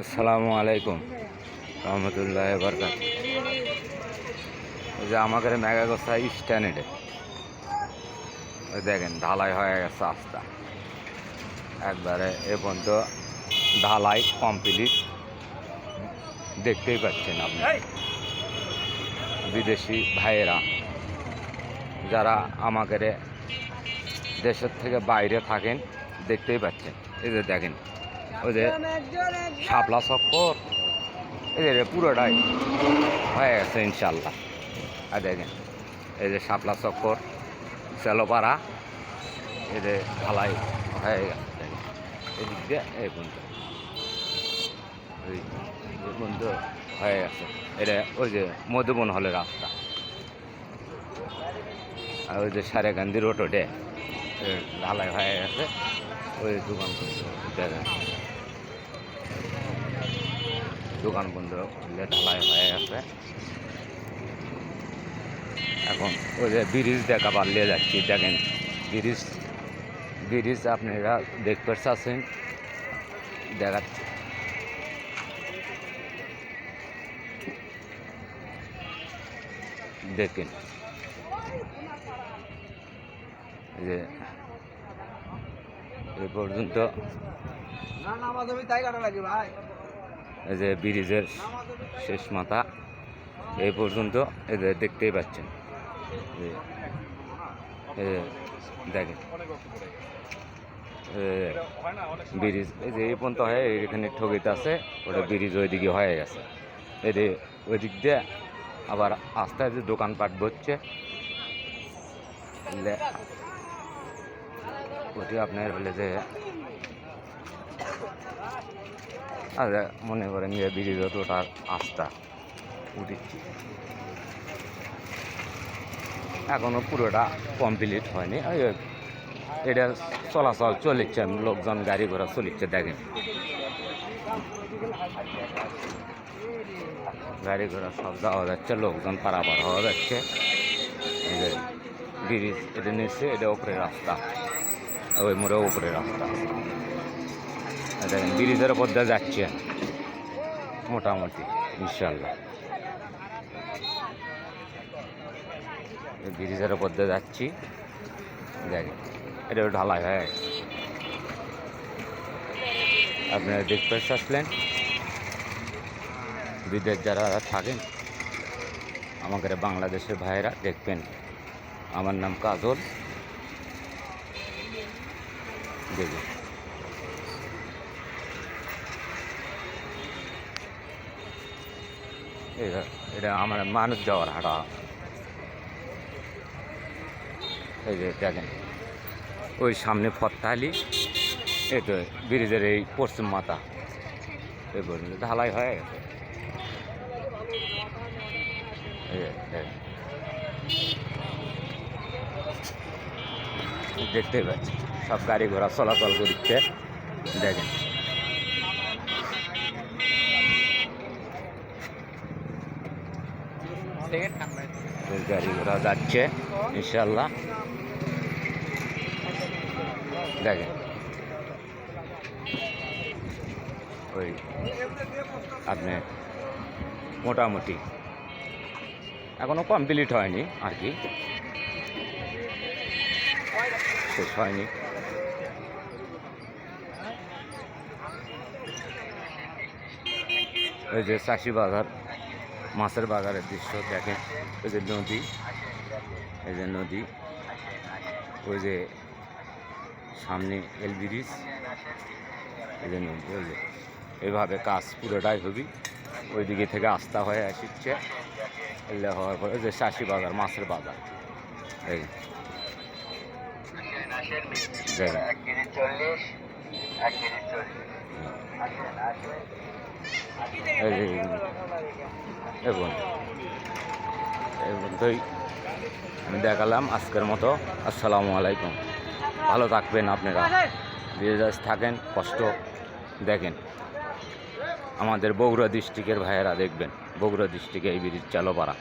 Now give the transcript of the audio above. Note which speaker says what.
Speaker 1: আসসালামু আলাইকুম রহমতুল্লাহ বরকাত। ওই যে আমাদের মেঘাগছা স্ট্যান্ডে ওই দেখেন ঢালাই হয়ে গেছে রাস্তা একবারে। এ পর্যন্ত ঢালাই কমপ্লিট, দেখতেই পাচ্ছেন আপনি। বিদেশি ভাইয়েরা যারা আমাদের দেশের থেকে বাইরে থাকেন দেখতেই পাচ্ছেন। এই যে দেখেন ওই যে শাপলা চক্কর, এই যে পুরোটাই হয়ে গেছে ইনশাল্লাহ। আর দেখেন এই যে শাপলা চক্কর সেলোপাড়া, এই যে ঢালাই হয়ে গেছে। দেখেন এদিক দিয়ে এই পর্যন্ত হয়ে গেছে। এটা ওই যে মধুবন হলের রাস্তা, আর ওই যে সারেকান্দি রোড ওঠে ঢালাই হয়ে গেছে। ওই দোকান দেখেন দোকান বন্ধ ঢালাই হয়ে গেছে। এখন ওই যে ব্রিজ দেখা পারলে যাচ্ছি, দেখেন ব্রিজ আপনারা দেখতে পাচ্ছেন, দেখাচ্ছি। দেখেন যে এ পর্যন্ত এই যে ব্রিজের শেষ মাথা এই পর্যন্ত এদের দেখতেই পাচ্ছেন। দেখেন ব্রিজ এই যে এই পর্যন্ত হয়, এখানে ঠগিতে আছে, ওটা ব্রিজ ওইদিকে হয়ে গেছে। এদের ওই দিক দিয়ে আবার আস্তে আস্তে দোকানপাট বসছে। ওটি আপনার হলে যে আচ্ছা মনে করেন যে ব্রিজ ওটার আস্থা উঠেছি, এখনো পুরোটা কমপ্লিট হয়নি। এটা চলাচল চলিচ্ছে, লোকজন গাড়ি ঘোড়া চলিচ্ছে। দেখেন গাড়ি ঘোড়া সব যাওয়া যাচ্ছে, লোকজন পারাপার হওয়া যাচ্ছে। ব্রিজ এটা নিচ্ছে, এটা উপরে রাস্তা, ওই মোড়ে উপরে রাস্তা। দেখেন ব্রিজের উপর দিয়ে যাচ্ছে মোটামুটি ইনশাল্লাহ। ব্রিজের উপর দিয়ে যাচ্ছি, দেখেন এটা ঢালাই হয়ে গেছে। আপনারা দেখতে আসলেন, বিদেশ যারা থাকেন আমাদের বাংলাদেশের ভাইয়েরা দেখবেন। আমার নাম কাজল। দেখুন এটা আমার মানুষ যাওয়ার হাঁটা। এই যে দেখেন ওই সামনে ফত্তাহালি, এই তো ব্রিজের এই পশ্চিম মাথা এই পর্যন্ত ঢালাই হয়ে গেছে। দেখতেই পাচ্ছি সব গাড়ি ঘোড়া চলাচল করছে। দেখেন গাড়ি ঘোড়া যাচ্ছে ইনশাল্লাহ। দেখেন ওই আপনি মোটামুটি এখনো কমপ্লিট হয়নি আর কি, শেষ হয়নি। ওই যে চাষি বাজার, মাছের বাজারের দৃশ্য দেখেন। ওই যে নদী, এই যে নদী, ওই যে সামনে এল ব্রিজ, এই যে নদী। ওই যে এইভাবে কাজ পুরোটাই হবি, ওই দিকে থেকে আস্থা হয়ে আসছে। এলে হওয়ার পরে যে চাষি বাজার, মাছের বাজার, এই এবং আমি দেখালাম আজকের মতো। আসসালামু আলাইকুম। ভালো থাকবেন আপনারা, বিদেশ থাকেন, কষ্ট দেখেন। আমাদের বগুড়া ডিস্ট্রিক্টের ভাইয়েরা দেখবেন, বগুড়া ডিস্ট্রিক্টে এই ব্রিজ চালুপাড়া।